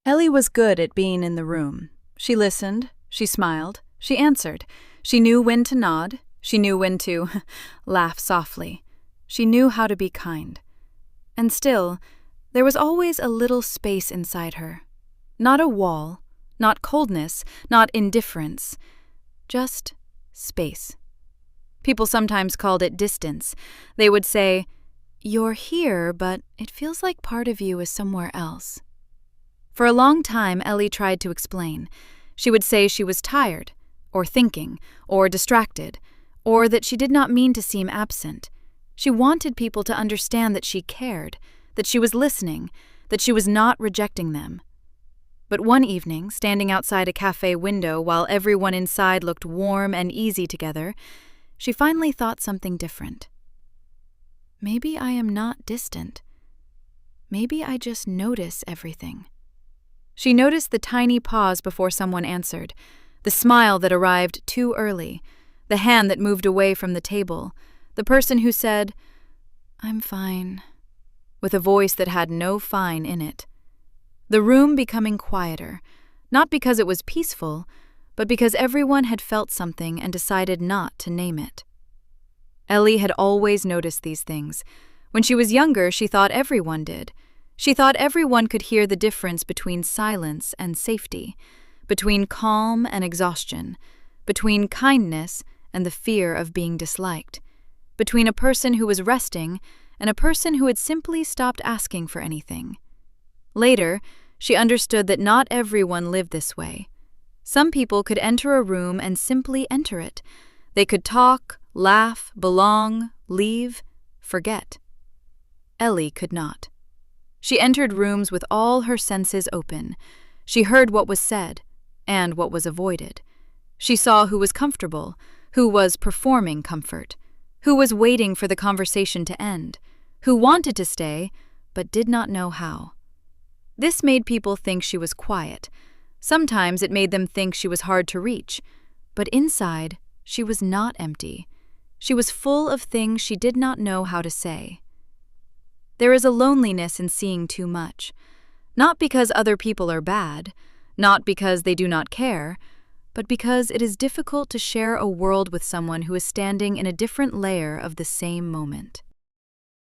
Ellie was good at being in the room. She listened, she smiled, she answered. She knew when to nod, she knew when to laugh softly. She knew how to be kind. And still, there was always a little space inside her. Not a wall, not coldness, not indifference, just space. People sometimes called it distance. They would say, "You're here, but it feels like part of you is somewhere else." For a long time, Ellie tried to explain. She would say she was tired, or thinking, or distracted, or that she did not mean to seem absent. She wanted people to understand that she cared, that she was listening, that she was not rejecting them. But one evening, standing outside a cafe window while everyone inside looked warm and easy together, she finally thought something different. Maybe I am not distant. Maybe I just notice everything. She noticed the tiny pause before someone answered, the smile that arrived too early, the hand that moved away from the table, the person who said, "I'm fine," with a voice that had no fine in it. The room becoming quieter, not because it was peaceful, but because everyone had felt something and decided not to name it. Ellie had always noticed these things. When she was younger, she thought everyone did. She thought everyone could hear the difference between silence and safety, between calm and exhaustion, between kindness and the fear of being disliked, between a person who was resting and a person who had simply stopped asking for anything. Later, she understood that not everyone lived this way. Some people could enter a room and simply enter it. They could talk, laugh, belong, leave, forget. Ellie could not. She entered rooms with all her senses open. She heard what was said and what was avoided. She saw who was comfortable, who was performing comfort, who was waiting for the conversation to end, who wanted to stay but did not know how. This made people think she was quiet. Sometimes it made them think she was hard to reach, but inside, she was not empty. She was full of things she did not know how to say. There is a loneliness in seeing too much, not because other people are bad, not because they do not care, but because it is difficult to share a world with someone who is standing in a different layer of the same moment.